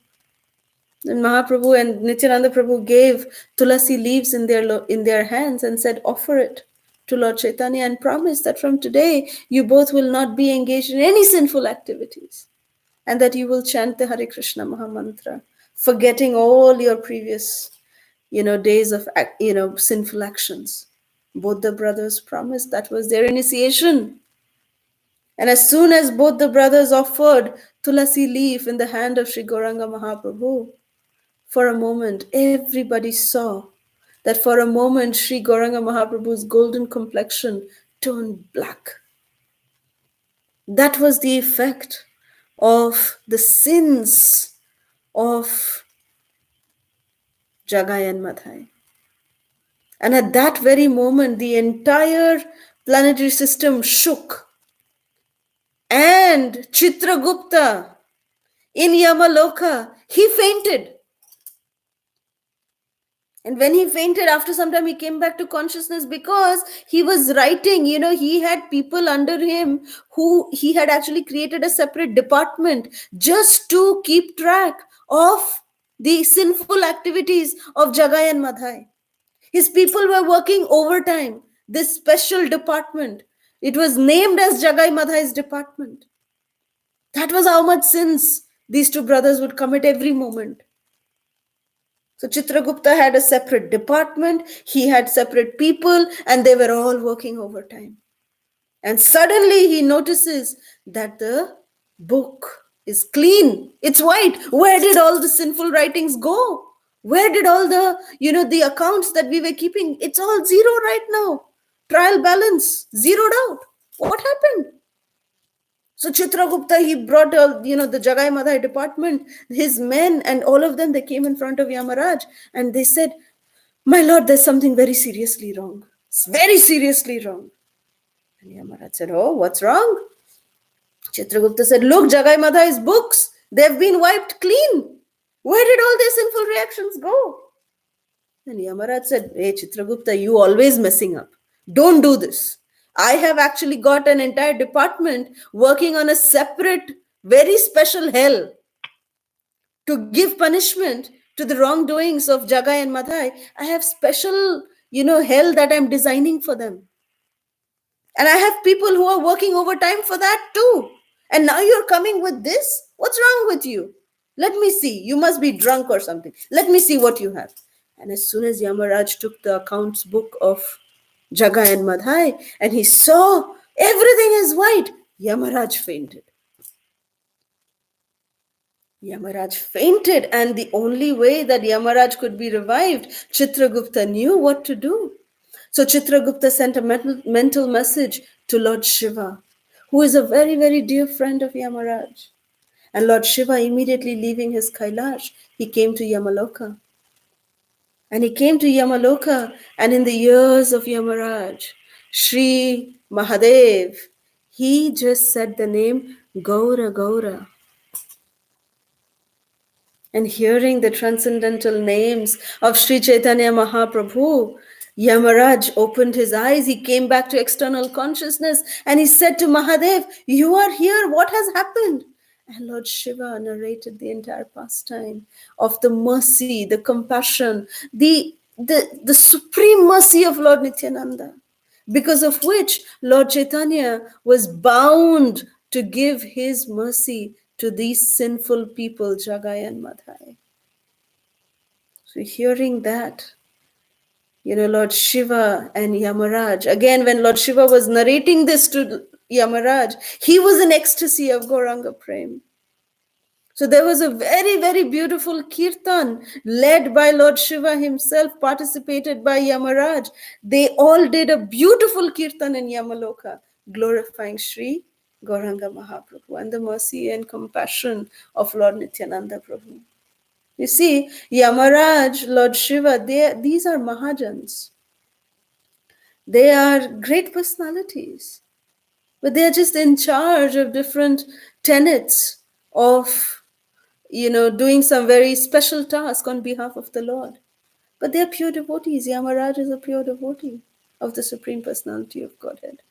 And Mahaprabhu and Nityananda Prabhu gave tulasi leaves in their hands and said, offer it to Lord Chaitanya and promise that from today you both will not be engaged in any sinful activities and that you will chant the Hare Krishna Mahamantra, forgetting all your previous days of sinful actions. Both the brothers promised. That was their initiation. And as soon as both the brothers offered tulasi leaf in the hand of Sri Gauranga Mahaprabhu, for a moment everybody saw that for a moment Sri Gauranga Mahaprabhu's golden complexion turned black. That was the effect of the sins of Jagai and Madhai. And at that very moment, the entire planetary system shook. And Chitragupta in Yamaloka, he fainted. And when he fainted, after some time, he came back to consciousness because he was writing. He had people under him who he had actually created a separate department just to keep track of the sinful activities of Jagai and Madhai. His people were working overtime. This special department, it was named as Jagai Madhai's department. That was how much sins these two brothers would commit every moment. So Chitragupta had a separate department, he had separate people, and they were all working overtime. And suddenly he notices that the book is clean. It's white. Where did all the sinful writings go? Where did all the accounts that we were keeping? It's all zero right now. Trial balance, zeroed out. What happened? So Chitragupta, he brought the Jagai Madhai department, his men, and all of them, they came in front of Yamaraj and they said, my lord, there's something very seriously wrong. It's very seriously wrong. And Yamaraj said, oh, what's wrong? Chitragupta said, look, Jagai Madhai's books, they've been wiped clean. Where did all these sinful reactions go? And Yamaraj said, hey, Chitragupta, you always messing up. Don't do this. I have actually got an entire department working on a separate, very special hell to give punishment to the wrongdoings of Jagai and Madhai. I have special, hell that I'm designing for them. And I have people who are working overtime for that too. And now you're coming with this? What's wrong with you? Let me see. You must be drunk or something. Let me see what you have. And as soon as Yamaraj took the accounts book of Jagai and Madhai and he saw everything is white, Yamaraj fainted. Yamaraj fainted, and the only way that Yamaraj could be revived, Chitragupta knew what to do. So Chitragupta sent a mental message to Lord Shiva, who is a very, very dear friend of Yamaraj. And Lord Shiva, immediately leaving his Kailash, he came to Yamaloka. And he came to Yamaloka, and in the ears of Yamaraj, Sri Mahadev, he just said the name Gaura Gaura. And hearing the transcendental names of Sri Chaitanya Mahaprabhu, Yamaraj opened his eyes. He came back to external consciousness and he said to Mahadev, you are here. What has happened? And Lord Shiva narrated the entire pastime of the mercy, the compassion, the supreme mercy of Lord Nityananda, because of which Lord Chaitanya was bound to give his mercy to these sinful people, Jagai and Madhai. So hearing that, Lord Shiva and Yamaraj, again, when Lord Shiva was narrating this to Yamaraj, he was in ecstasy of Gauranga Prem. So there was a very, very beautiful kirtan led by Lord Shiva himself, participated by Yamaraj. They all did a beautiful kirtan in Yamaloka, glorifying Sri Gauranga Mahaprabhu and the mercy and compassion of Lord Nityananda Prabhu. You see, Yamaraj, Lord Shiva, these are Mahajans. They are great personalities, but they are just in charge of different tenets of doing some very special task on behalf of the Lord. But they are pure devotees. Yamaraj is a pure devotee of the Supreme Personality of Godhead.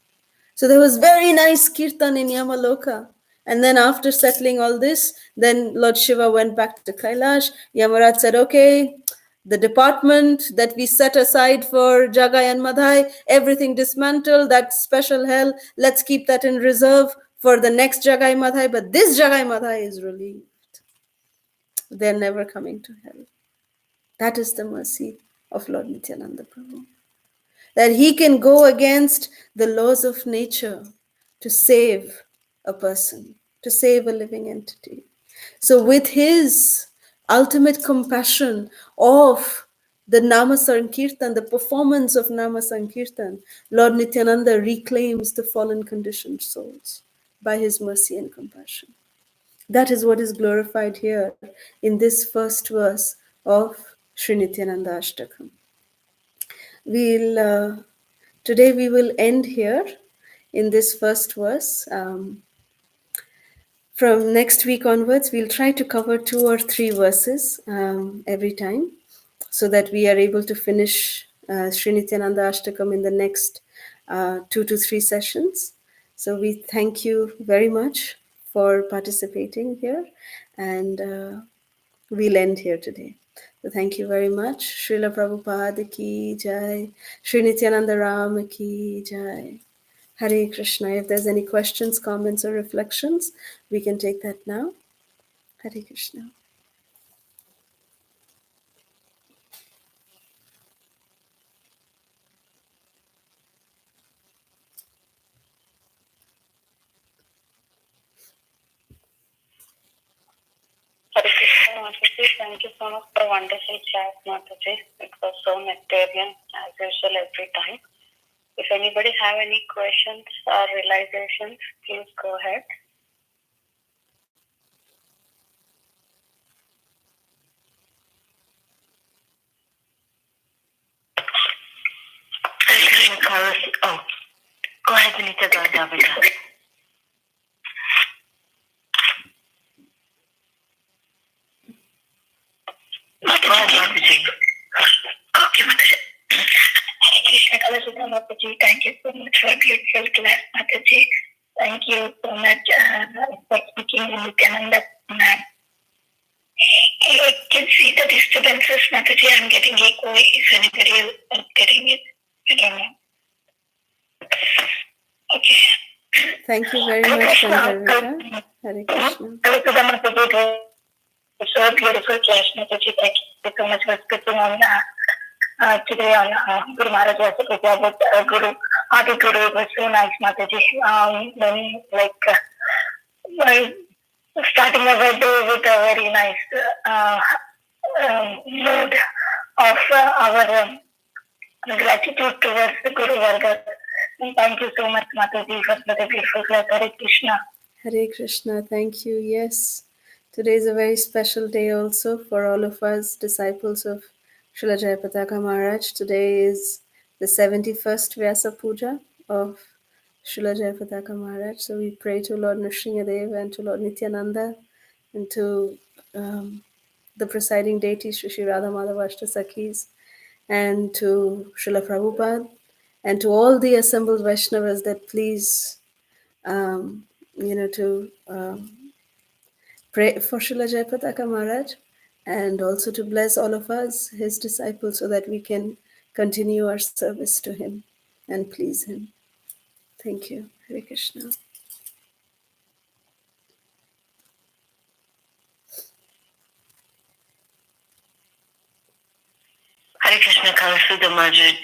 So there was very nice kirtan in Yamaloka. And then after settling all this, then Lord Shiva went back to Kailash. Yamaraj said, okay, the department that we set aside for Jagai and Madhai, everything dismantled, that special hell, let's keep that in reserve for the next Jagai Madhai. But this Jagai Madhai is relieved. They're never coming to hell. That is the mercy of Lord Nityananda Prabhu. That he can go against the laws of nature to save a person, to save a living entity. So with his ultimate compassion of the Nama Sankirtan, the performance of Nama Sankirtan, Lord Nityananda reclaims the fallen conditioned souls by his mercy and compassion. That is what is glorified here in this first verse of Sri Nityananda Ashtakam. Today we will end here in this first verse. From next week onwards, we'll try to cover 2 or 3 verses every time, so that we are able to finish Sri Nityananda Ashtakam in the next 2 to 3 sessions. So we thank you very much for participating here, and we'll end here today. So thank you very much. Srila Prabhupada ki jai. Sri Nityananda Ram ki jai. Hare Krishna. If there's any questions, comments, or reflections, we can take that now. Hare Krishna. Hare Krishna, Mataji. Thank you so much for a wonderful chat, Mataji. It was so nectarian as usual every time. If anybody have any questions or realizations, please go ahead. Oh, go ahead, Vinita Gardavika. Go ahead, Mataji. Okay, Mataji. Hare Krishna, Kalasudha Mataji. Thank you so much for a beautiful class, Mataji. Thank you so much for speaking in Nityananda. I can see the disturbances, Mataji. I'm getting echo. If anybody else is getting it, I don't know. Okay. Thank you very much, Gandharvika. Hare Krishna. It's so beautiful class, Mataji. Thank you so much for speaking on today on Guru Maharaj was about Guru, Adi Guru. It was so nice, Mataji. Then, starting our day with a very nice mood of our gratitude towards the Guru Varga. Thank you so much, Mataji, for the beautiful class. Hare Krishna. Hare Krishna. Thank you. Yes, today is a very special day also for all of us disciples of Srila Jayapataka Maharaj. Today is the 71st Vyasa Puja of Srila Jayapataka Maharaj. So we pray to Lord Nrsimhadev and to Lord Nityananda and to the presiding deities, Shri Radha Madhava Ashtasakis, and to Srila Prabhupada, and to all the assembled Vaishnavas that please, to pray for Srila Jayapataka Maharaj and also to bless all of us, his disciples, so that we can continue our service to him and please him. Thank you. Hare Krishna. Hare Krishna, Kalasudha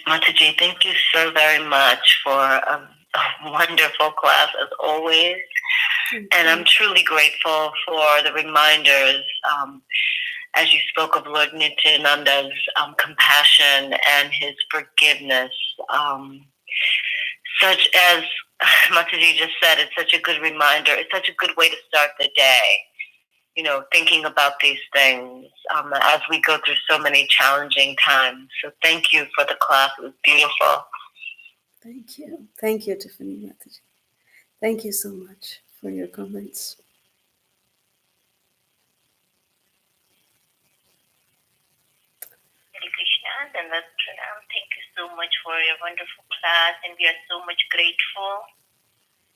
Mataji. Thank you so very much for a a wonderful class as always. And I'm truly grateful for the reminders as you spoke of Lord Nityananda's compassion and his forgiveness. Such as Mataji just said, it's such a good reminder. It's such a good way to start the day. You know, thinking about these things as we go through so many challenging times. So thank you for the class. It was beautiful. Thank you. Thank you, Tiffany Mataji. Thank you so much for your comments. Hare Krishna, Dandavat Pranam. Thank you so much for your wonderful class, and we are so much grateful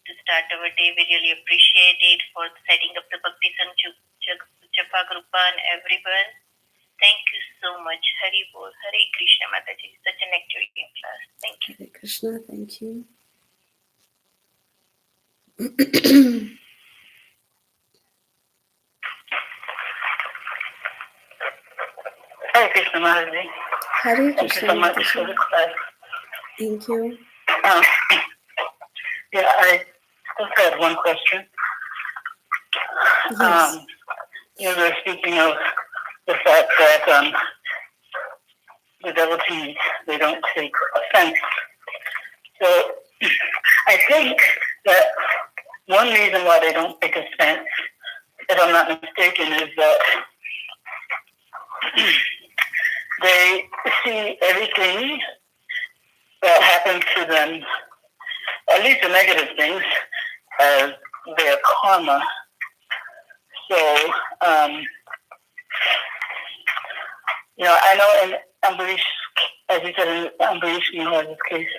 to start our day. We really appreciate it for setting up the Bhakti Sangh Japa Grupa and everyone. Thank you so much. Hari Bol. Hare Krishna Mataji. Such a nectarian class. Thank you. Hare Krishna, thank you. Hare Krishna Mataji. Hare Thank you Krishna, so much Mataji. for the class. Thank you. Yeah, I just had one question. Yes. You know, we're speaking of the fact that the devotees, they don't take offense. So I think that one reason why they don't take offense, if I'm not mistaken, is that they see everything that happens to them, at least the negative things, as their karma. So, you know, I know in Ambarish, as you said in Ambarish Maharaj's case,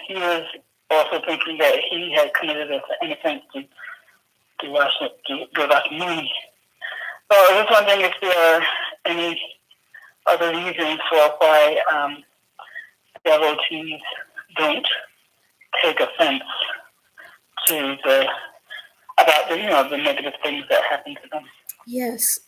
he was also thinking that he had committed an offense to Muni. So I was wondering if there are any other reasons for why devotees don't take offense to the negative things that happen to them. Yes.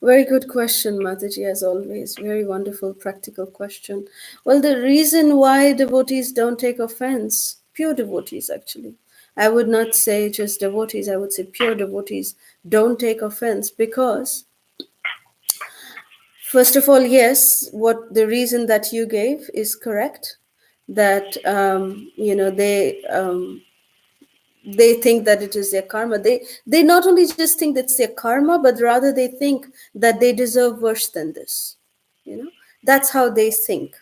Very good question, Mataji, as always. Very wonderful, practical question. Well, the reason why devotees don't take offense, pure devotees actually, I would not say just devotees, I would say pure devotees don't take offense because, first of all, yes, what the reason that you gave is correct, that, they think that it is their karma. They not only just think that's their karma, but rather they think that they deserve worse than this. That's how they think,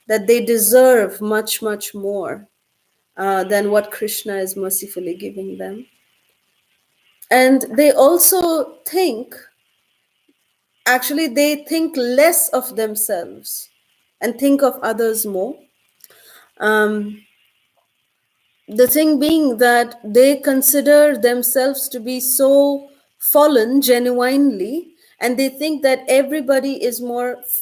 that they deserve much, much more than what Krishna is mercifully giving them. And they also think, actually, they think less of themselves and think of others more. The thing being that they consider themselves to be so fallen genuinely, and they think that everybody is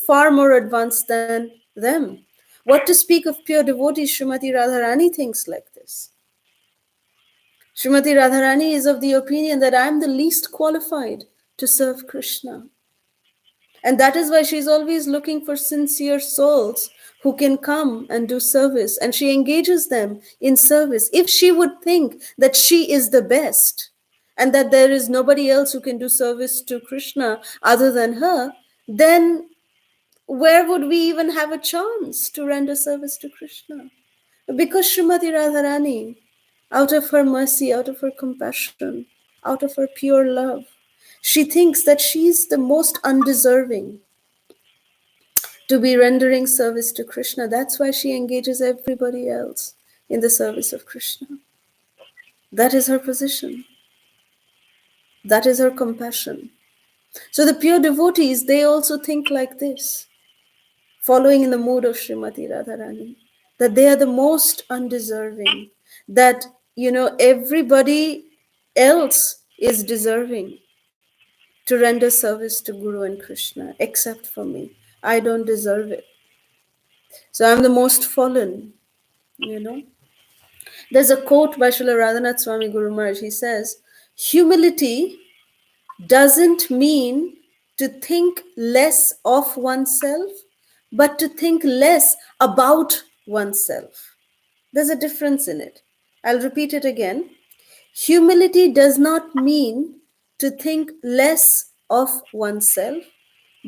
far more advanced than them. What to speak of pure devotees? Srimati Radharani thinks like this. Srimati Radharani is of the opinion that I am the least qualified to serve Krishna. And that is why she's always looking for sincere souls who can come and do service. And she engages them in service. If she would think that she is the best and that there is nobody else who can do service to Krishna other than her, then where would we even have a chance to render service to Krishna? Because Srimati Radharani, out of her mercy, out of her compassion, out of her pure love, she thinks that she's the most undeserving to be rendering service to Krishna. That's why she engages everybody else in the service of Krishna. That is her position. That is her compassion. So the pure devotees, they also think like this, following in the mood of Srimati Radharani, that they are the most undeserving, that, everybody else is deserving to render service to Guru and Krishna, except for me. I don't deserve it. So I'm the most fallen. There's a quote by Srila Radhanath Swami Guru Maharaj. He says, humility doesn't mean to think less of oneself, but to think less about oneself. There's a difference in it. I'll repeat it again. Humility does not mean to think less of oneself,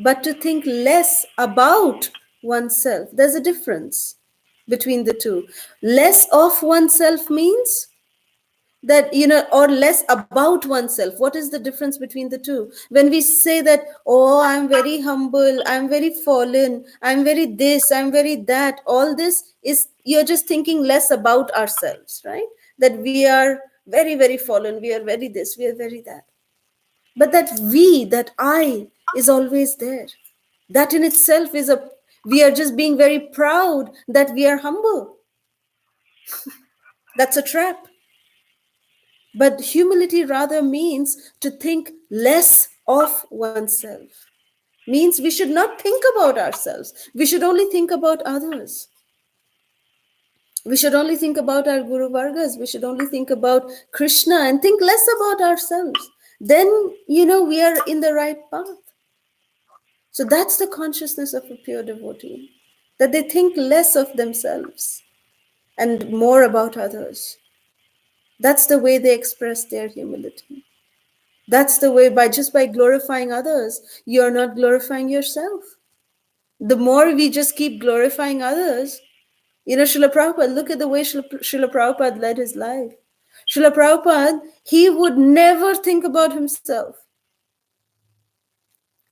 but to think less about oneself. There's a difference between the two. Less of oneself means that, or less about oneself. What is the difference between the two? When we say that, oh, I'm very humble, I'm very fallen, I'm very this, I'm very that, all this is, you're just thinking less about ourselves, right? That we are very, very fallen, we are very this, we are very that. But that we, that I is always there. That in itself is a, we are just being very proud that we are humble. That's a trap. But humility rather means to think less of oneself. Means we should not think about ourselves. We should only think about others. We should only think about our Guru Vargas. We should only think about Krishna and think less about ourselves. Then, we are in the right path. So that's the consciousness of a pure devotee, that they think less of themselves and more about others. That's the way they express their humility. That's the way, by glorifying others, you're not glorifying yourself. The more we just keep glorifying others, Srila Prabhupada, look at the way Srila Prabhupada led his life. Srila Prabhupada, he would never think about himself.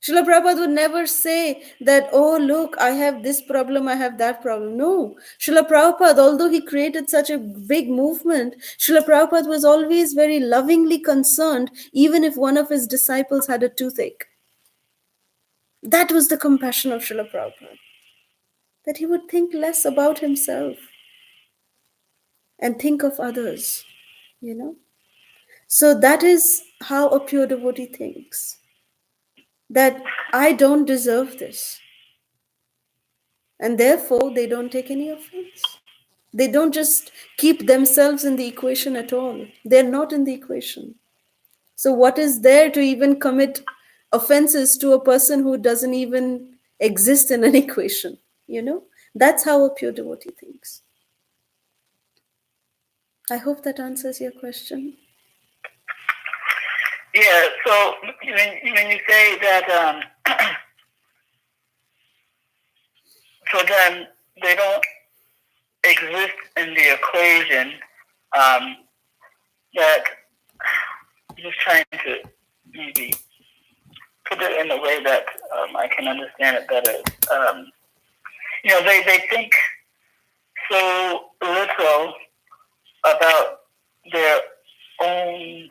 Srila Prabhupada would never say that, oh, look, I have this problem, I have that problem. No. Srila Prabhupada, although he created such a big movement, Srila Prabhupada was always very lovingly concerned, even if one of his disciples had a toothache. That was the compassion of Srila Prabhupada. That he would think less about himself and think of others, So that is how a pure devotee thinks. That I don't deserve this. And therefore, they don't take any offense. They don't just keep themselves in the equation at all. They're not in the equation. So what is there to even commit offenses to a person who doesn't even exist in an equation? That's how a pure devotee thinks. I hope that answers your question. Yeah, so when you say that, so then they don't exist in the equation, that just trying to maybe put it in a way that I can understand it better. They think so little about their own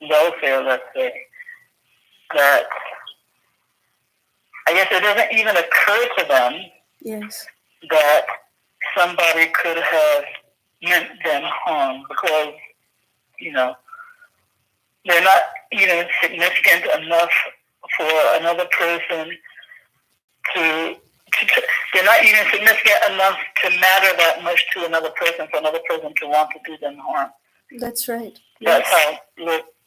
welfare, let's say, that I guess it doesn't even occur to them Yes. that somebody could have meant them harm because, they're not even significant enough for another person to they're not even significant enough to matter that much to another person for another person to want to do them harm. That's right. That's how,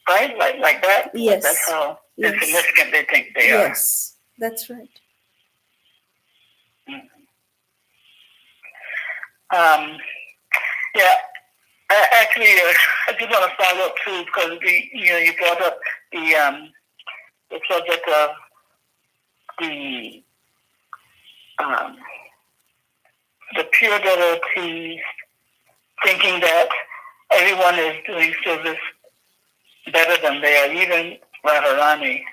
right? Like that? Yes. That's how insignificant they think they are. Yes, that's right. Yeah. Actually, I just want to follow up too because you brought up the subject of the pure devotees thinking that everyone is doing service better than they are, even Radharani.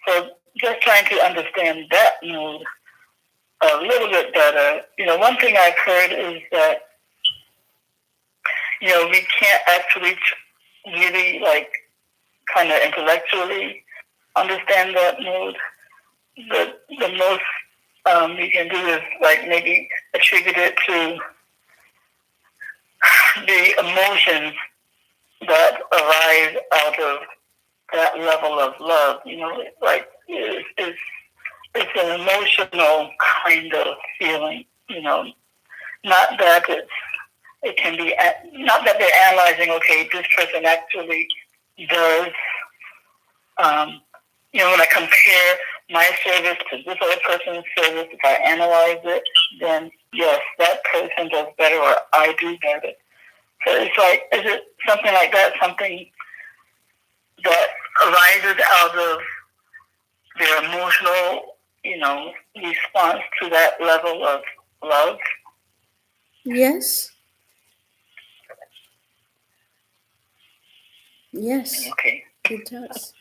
So just trying to understand that mood a little bit better. One thing I've heard is that we can't actually really kind of intellectually understand that mood. The most we can do is maybe attribute it to the emotions that arise out of that level of love. It's an emotional kind of feeling. Not that it can be, not that they're analyzing, okay, this person actually does, when I compare my service to this other person's service, if I analyze it, then yes, that person does better or I do better. So it's like, is it something like that, something that arises out of their emotional, response to that level of love? Yes. Yes. Okay. It does.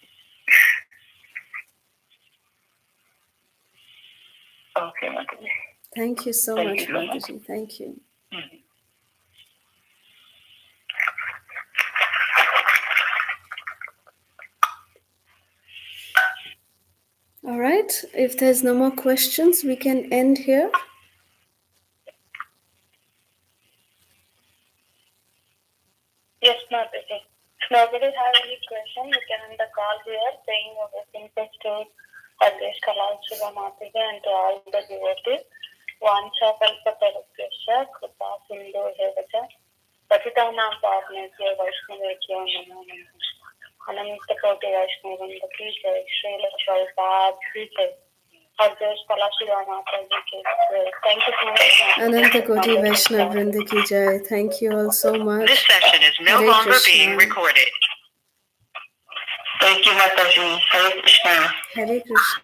Okay, Mataji. Thank you so much, Mataji. Thank you. Mm-hmm. All right. If there's no more questions, we can end here. Yes, Mataji. If nobody has any question, we can end the call here, saying our blessings to our Grace Kalashiva Mataji and to all the devotees. Vancha kalpatarupyasya kripa sindhu hevacha patitanam pavanebhyo vaishnavebhyo namo namaः. Ananta koti vaishnavanda ki jai, Srila Prabhupada ki jai, our Grace Kalashiva Mataji ki jai. Thank you so much. Ananta Koti Vaishnav Vrinda ki jai. Thank you all so much. This session is no Hare longer Krishna. being recorded. Thank you, Mataji. Hare Krishna. Hare Krishna.